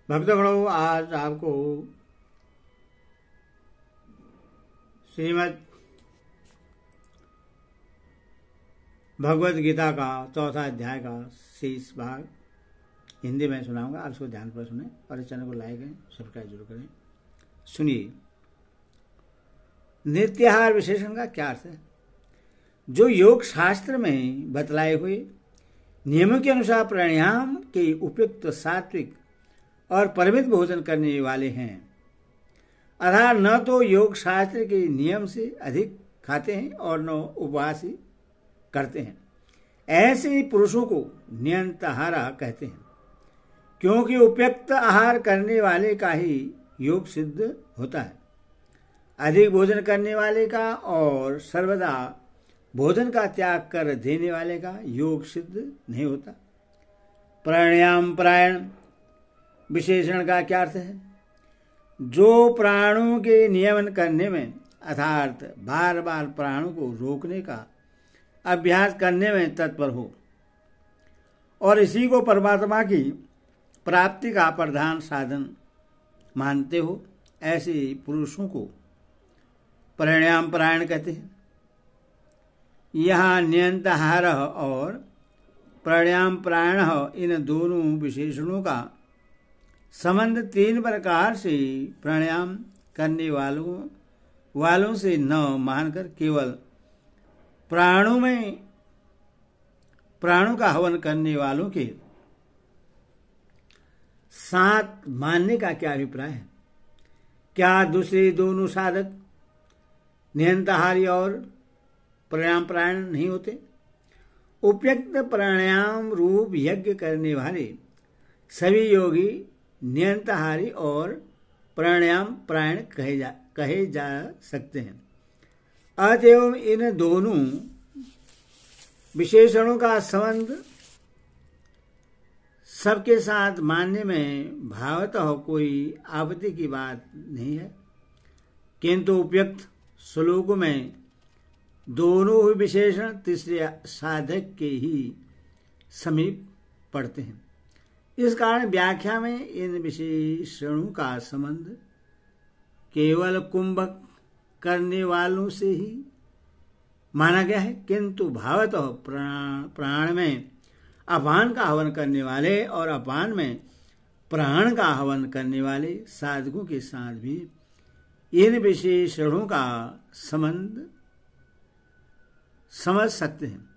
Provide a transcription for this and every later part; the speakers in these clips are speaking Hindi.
भक्तगणों, आज आपको श्रीमद् भगवद गीता का चौथा अध्याय का शेष भाग हिंदी में सुनाऊंगा। आप इसको ध्यान पर सुने और इस चैनल को लाइक करें, सब्सक्राइब जरूर करें। सुनिए, नित्याहार विशेषण का क्या अर्थ है। जो योग शास्त्र में बतलाए हुए नियमों के अनुसार प्राणायाम के उपयुक्त सात्विक और परिमित भोजन करने वाले हैं, अर्थात न तो योग शास्त्र के नियम से अधिक खाते हैं और न उपवास ही करते हैं, ऐसे पुरुषों को नियंताहारा कहते हैं, क्योंकि उपयुक्त आहार करने वाले का ही योग सिद्ध होता है। अधिक भोजन करने वाले का और सर्वदा भोजन का त्याग कर देने वाले का योग सिद्ध नहीं होता। प्राणायाम परायण विशेषण का क्या अर्थ है। जो प्राणों के नियमन करने में अर्थात बार बार प्राणों को रोकने का अभ्यास करने में तत्पर हो और इसी को परमात्मा की प्राप्ति का प्रधान साधन मानते हो, ऐसे पुरुषों को प्राणायाम परायण कहते हैं। यहाँ नियंताहार और प्राणायाम परायण इन दोनों विशेषणों का संबंध तीन प्रकार से प्राणायाम करने वालों से न मानकर केवल प्राणों का हवन करने वालों के साथ मानने का क्या अभिप्राय है। क्या दूसरे दोनों साधक नियंताहारी और प्राणायाम परायण नहीं होते। उपयुक्त प्राणायाम रूप यज्ञ करने वाले सभी योगी नियंताहारी और प्राणायाम परायण कहे जा सकते हैं। अतएव इन दोनों विशेषणों का संबंध सबके साथ मानने में भावतः कोई आपत्ति की बात नहीं है, किंतु उपयुक्त श्लोकों में दोनों विशेषण तीसरे साधक के ही समीप पड़ते हैं। इस कारण व्याख्या में इन विशेषणों का संबंध केवल कुंभक करने वालों से ही माना गया है, किंतु भावतः प्राण में अपान का हवन करने वाले और अपान में प्राण का हवन करने वाले साधकों के साथ भी इन विशेषणों का संबंध समझ सकते हैं।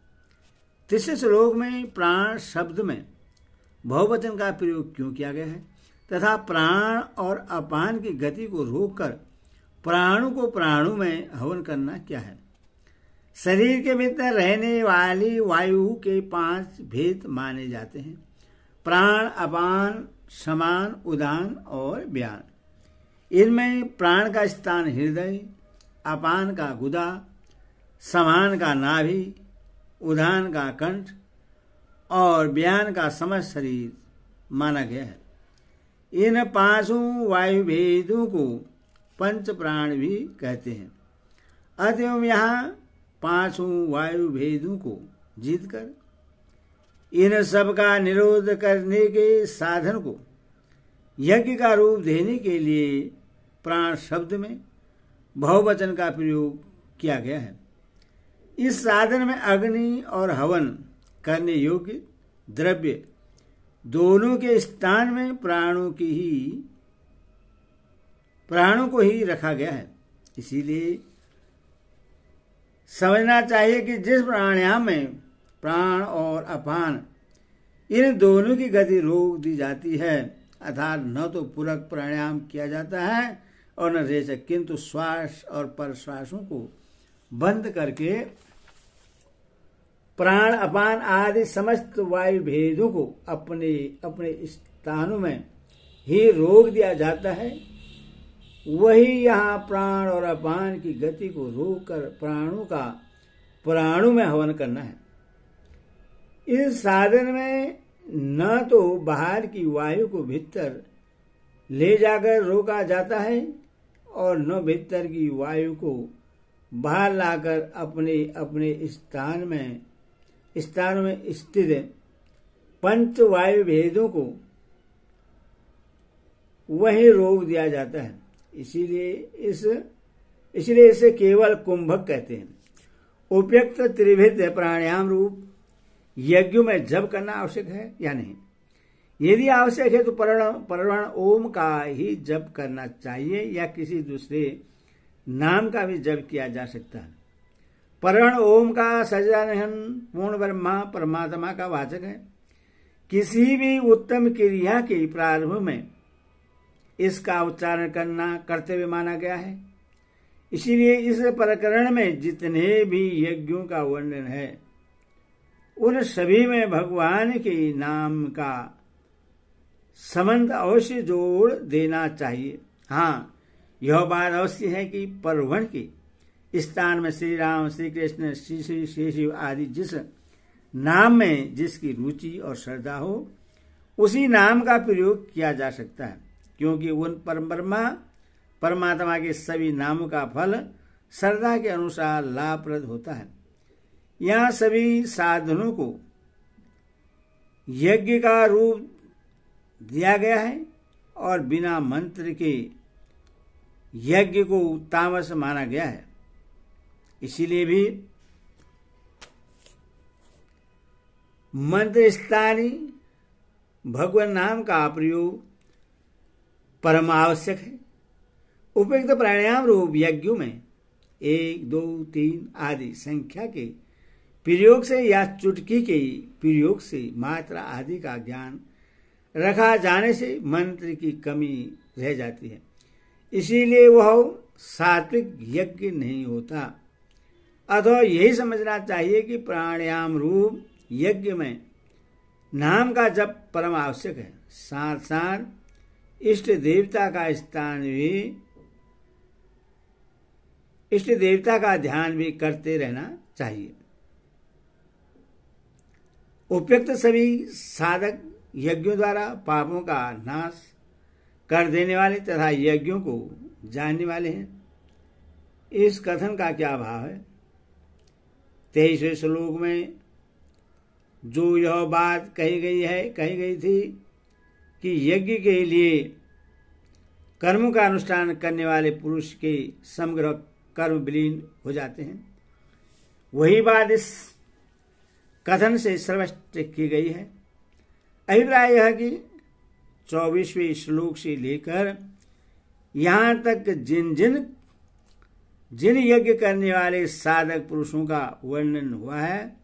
तीसरे श्लोक में प्राण शब्द में बहुवचन का प्रयोग क्यों किया गया है तथा प्राण और अपान की गति को रोककर प्राणों को प्राणों में हवन करना क्या है। शरीर के भीतर रहने वाली वायु के 5 भेद माने जाते हैं। प्राण, अपान, समान, उदान और व्यान। इनमें प्राण का स्थान हृदय, अपान का गुदा, समान का नाभि, उदान का कंठ और व्यान का समस्त शरीर माना गया है। इन 5 वायु भेदों को पंच प्राण भी कहते हैं। अतएव यहाँ 5 वायु भेदों को जीतकर इन सब का निरोध करने के साधन को यज्ञ का रूप देने के लिए प्राण शब्द में बहुवचन का प्रयोग किया गया है। इस साधन में अग्नि और हवन करने योग्य द्रव्य दोनों के स्थान में प्राणों को ही रखा गया है। इसीलिए समझना चाहिए कि जिस प्राणायाम में प्राण और अपान इन दोनों की गति रोक दी जाती है, अर्थात न तो पूरक प्राणायाम किया जाता है और न रेचक, किंतु श्वास और प्रश्वासों को बंद करके प्राण, अपान आदि समस्त वायु भेदों को अपने अपने स्थानों में ही रोक दिया जाता है, वही यहाँ प्राण और अपान की गति को रोककर प्राणों का प्राणों में हवन करना है। इस साधन में न तो बाहर की वायु को भीतर ले जाकर रोका जाता है और न भीतर की वायु को बाहर लाकर अपने अपने स्थानों में स्थित पंच वायु भेदों को वहीं रोक दिया जाता है। इसलिए इसे केवल कुंभक कहते हैं। उपयुक्त त्रिविध प्राणायाम रूप यज्ञों में जप करना आवश्यक है या नहीं? यदि आवश्यक है तो प्रण ओम का ही जप करना चाहिए या किसी दूसरे नाम का भी जप किया जा सकता है। प्रण ओम का सच्चिदानंद पूर्ण ब्रह्मा परमात्मा का वाचक है। किसी भी उत्तम क्रिया के प्रारंभ में इसका उच्चारण करना कर्तव्य माना गया है। इसीलिए इस प्रकरण में जितने भी यज्ञों का वर्णन है उन सभी में भगवान के नाम का संबंध अवश्य जोड़ देना चाहिए। हाँ, यह बात अवश्य है कि परवण के स्थान में श्री राम, श्री कृष्ण, श्री श्री शिव आदि जिस नाम में जिसकी रुचि और श्रद्धा हो उसी नाम का प्रयोग किया जा सकता है, क्योंकि उन परमात्मा के सभी नामों का फल श्रद्धा के अनुसार लाभप्रद होता है। यहाँ सभी साधनों को यज्ञ का रूप दिया गया है और बिना मंत्र के यज्ञ को तामस माना गया है। इसीलिए भी मंत्र स्थानी भगवान नाम का प्रयोग परम आवश्यक है। उपयुक्त प्राणायाम रूप यज्ञों में 1, 2, 3 आदि संख्या के प्रयोग से या चुटकी के प्रयोग से मात्रा आदि का ज्ञान रखा जाने से मंत्र की कमी रह जाती है। इसीलिए वह सात्विक यज्ञ नहीं होता। अतः यही समझना चाहिए कि प्राणायाम रूप यज्ञ में नाम का जप परम आवश्यक है। साथ साथ इष्ट देवता का स्थान भी इष्ट देवता का ध्यान भी करते रहना चाहिए। उपयुक्त सभी साधक यज्ञों द्वारा पापों का नाश कर देने वाले तथा यज्ञों को जानने वाले हैं। इस कथन का क्या भाव है? 23वें श्लोक में जो यह बात कही गई थी कि यज्ञ के लिए कर्मों का अनुष्ठान करने वाले पुरुष के समग्र कर्म विलीन हो जाते हैं, वही बात इस कथन से स्पष्ट की गई है। अभिप्राय यह कि 24वें श्लोक से लेकर यहाँ तक जिन यज्ञ करने वाले साधक पुरुषों का वर्णन हुआ है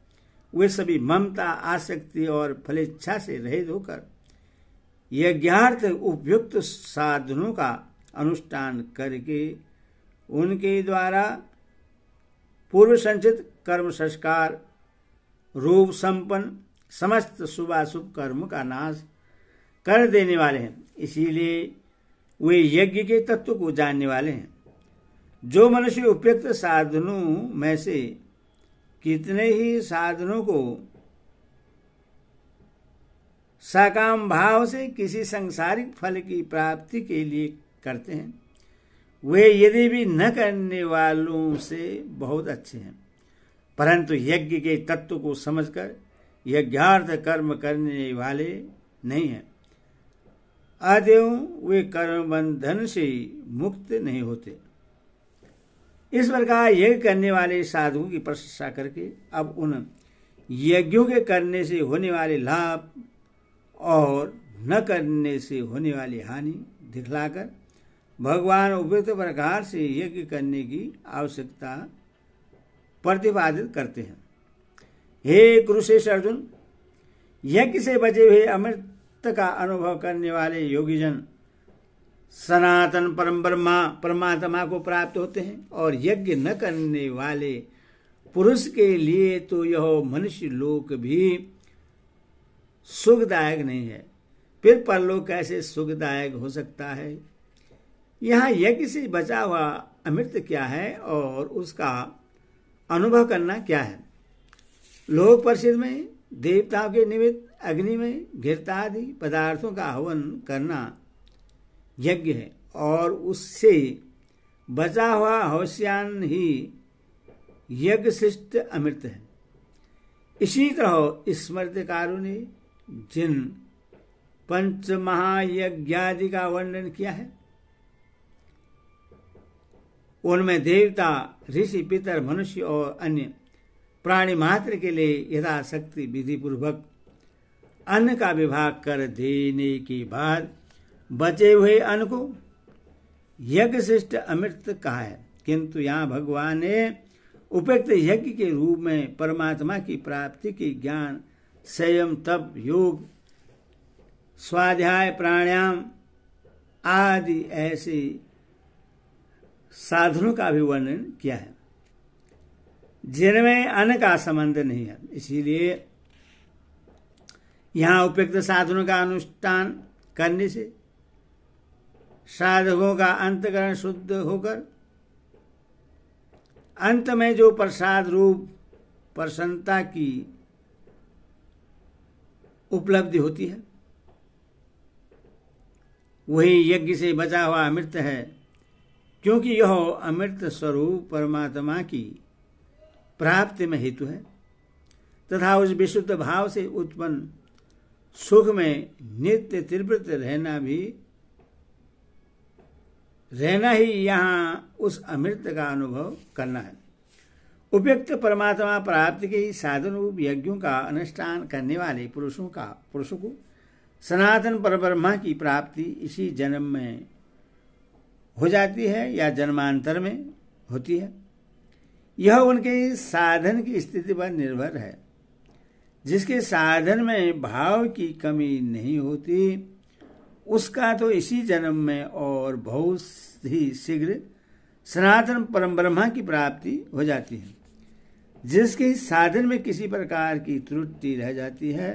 वे सभी ममता, आसक्ति और फलेच्छा से रहित होकर यज्ञार्थ उपयुक्त साधनों का अनुष्ठान करके उनके द्वारा पूर्व संचित कर्म संस्कार रूप संपन्न समस्त शुभाशुभ कर्म का नाश कर देने वाले हैं। इसीलिए वे यज्ञ के तत्व को जानने वाले हैं। जो मनुष्य उपयुक्त साधनों में से कितने ही साधनों को सकाम भाव से किसी सांसारिक फल की प्राप्ति के लिए करते हैं, वे यदि भी न करने वालों से बहुत अच्छे हैं, परंतु यज्ञ के तत्व को समझकर यज्ञार्थ कर्म करने वाले नहीं हैं। अतएव वे कर्म बंधन से मुक्त नहीं होते। इस प्रकार यज्ञ करने वाले साधुओं की प्रशंसा करके अब उन यज्ञों के करने से होने वाले लाभ और न करने से होने वाली हानि दिखलाकर भगवान उपयुक्त प्रकार से यज्ञ करने की आवश्यकता प्रतिपादित करते हैं। हे कुरुश्रेष्ठ अर्जुन, यज्ञ से बचे हुए अमृत का अनुभव करने वाले योगीजन सनातन परम ब्रह्मा परमात्मा को प्राप्त होते हैं, और यज्ञ न करने वाले पुरुष के लिए तो यह मनुष्य लोक भी सुखदायक नहीं है। फिर परलोक कैसे सुखदायक हो सकता है? यहाँ यज्ञ से बचा हुआ अमृत क्या है और उसका अनुभव करना क्या है? लोक प्रसिद्ध में देवताओं के निमित्त अग्नि में घृतादि पदार्थों का हवन करना यज्ञ है, और उससे बचा हुआ हवस्यान ही यज्ञ शिष्ट अमृत है। इसी तरह स्मृतिकारों ने जिन पंच महायज्ञादि का वर्णन किया है। उनमें देवता, ऋषि, पितर, मनुष्य और अन्य प्राणी मात्र के लिए यथाशक्ति विधि पूर्वक अन्न का विभाग कर देने के बाद बचे हुए अन्न को यज्ञ श्रेष्ठ अमृत कहा है। किंतु यहाँ भगवान ने उपयुक्त यज्ञ के रूप में परमात्मा की प्राप्ति के ज्ञान, संयम, तप, योग, स्वाध्याय, प्राणायाम आदि ऐसे साधनों का भी वर्णन किया है जिनमें अन्न का संबंध नहीं है। इसीलिए यहाँ उपयुक्त साधनों का अनुष्ठान करने से साधकों का अंतःकरण शुद्ध होकर अंत में जो प्रसाद रूप प्रसन्नता की उपलब्धि होती है वही यज्ञ से बचा हुआ अमृत है, क्योंकि यह अमृत स्वरूप परमात्मा की प्राप्ति में हेतु है तथा उस विशुद्ध भाव से उत्पन्न सुख में नित्य त्रिवृत रहना ही यहाँ उस अमृत का अनुभव करना है। उपयुक्त परमात्मा प्राप्ति के साधन रूप यज्ञों का अनुष्ठान करने वाले पुरुषों को सनातन परब्रह्मा की प्राप्ति इसी जन्म में हो जाती है या जन्मांतर में होती है। यह उनके साधन की स्थिति पर निर्भर है। जिसके साधन में भाव की कमी नहीं होती उसका तो इसी जन्म में और बहुत ही शीघ्र सनातन परम ब्रह्मा की प्राप्ति हो जाती है। जिसके साधन में किसी प्रकार की त्रुटि रह जाती है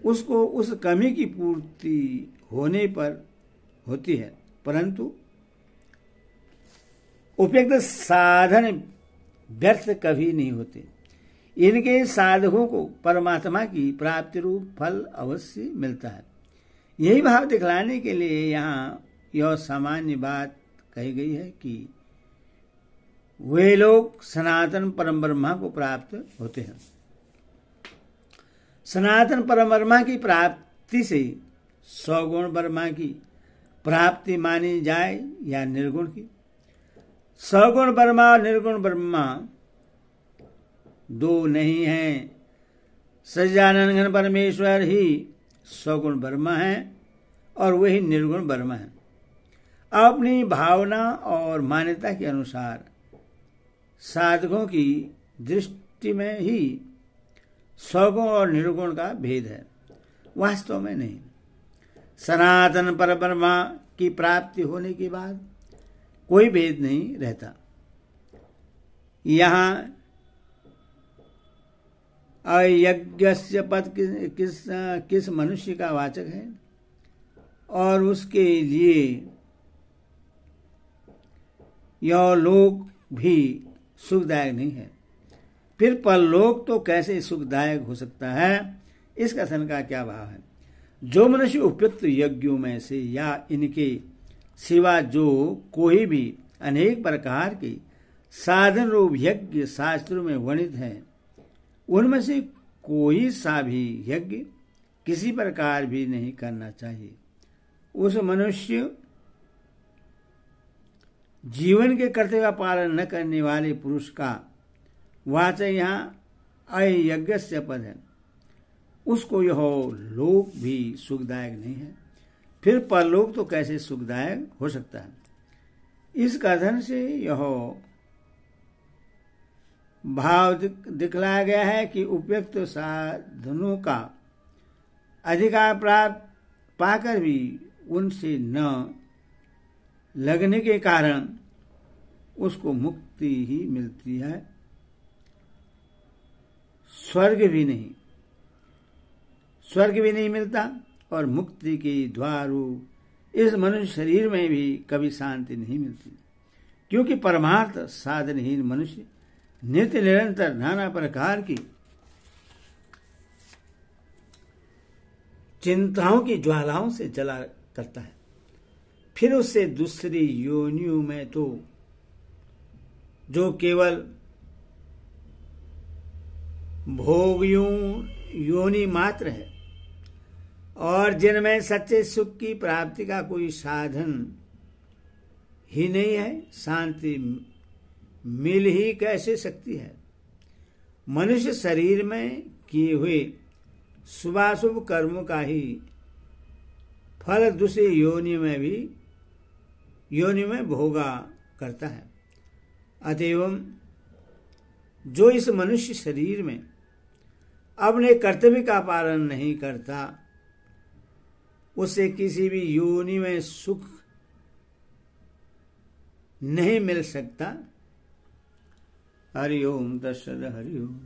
उसको उस कमी की पूर्ति होने पर होती है, परंतु उपयुक्त साधन व्यर्थ कभी नहीं होते। इनके साधकों को परमात्मा की प्राप्ति रूप फल अवश्य मिलता है। यही भाव दिखलाने के लिए यहाँ यह सामान्य बात कही गई है कि वे लोग सनातन परम ब्रह्मा को प्राप्त होते हैं। सनातन परम ब्रह्मा की प्राप्ति से सगुण ब्रह्मा की प्राप्ति मानी जाए या निर्गुण की। सगुण ब्रह्मा और निर्गुण ब्रह्मा दो नहीं हैं। सच्चिदानंद घन परमेश्वर ही सगुण ब्रह्मा है और वही निर्गुण ब्रह्मा है। अपनी भावना और मान्यता के अनुसार साधकों की दृष्टि में ही सगुण और निर्गुण का भेद है, वास्तव में नहीं। सनातन परब्रह्मा की प्राप्ति होने के बाद कोई भेद नहीं रहता। यहाँ अयज्ञस्य पद किस मनुष्य का वाचक है और उसके लिए यह लोक भी सुखदायक नहीं है, फिर परलोक तो कैसे सुखदायक हो सकता है? इस कथन का क्या भाव है? जो मनुष्य उपयुक्त यज्ञों में से या इनके सिवा जो कोई भी अनेक प्रकार के साधन रूप यज्ञ शास्त्रों में वर्णित है उनमें से कोई सा भी यज्ञ किसी प्रकार भी नहीं करना चाहिए। उस मनुष्य जीवन के कर्तव्य का पालन न करने वाले पुरुष का वाचक यहाँ अयज्ञस्य पद है। उसको यह लोक भी सुखदायक नहीं है, फिर परलोक तो कैसे सुखदायक हो सकता है? इस कथन से यह भाव दिखलाया गया है कि उपयुक्त साधनों का अधिकार प्राप्त पाकर भी उनसे न लगने के कारण उसको मुक्ति ही मिलती है, स्वर्ग भी नहीं मिलता और मुक्ति के द्वार इस मनुष्य शरीर में भी कभी शांति नहीं मिलती, क्योंकि परमार्थ साधनहीन मनुष्य नित्य निरंतर नाना प्रकार की चिंताओं की ज्वालाओं से जला करता है। फिर उससे दूसरी योनियों में तो जो केवल भोग योनि मात्र है और जिनमें सच्चे सुख की प्राप्ति का कोई साधन ही नहीं है, शांति मिल ही कैसे सकती है। मनुष्य शरीर में किए हुए शुभाशुभ कर्मों का ही फल दूसरी योनि में भोगा करता है। अतएव जो इस मनुष्य शरीर में अपने कर्तव्य का पालन नहीं करता, उसे किसी भी योनि में सुख नहीं मिल सकता। हरि ओम तत्सत्। हरि ओम।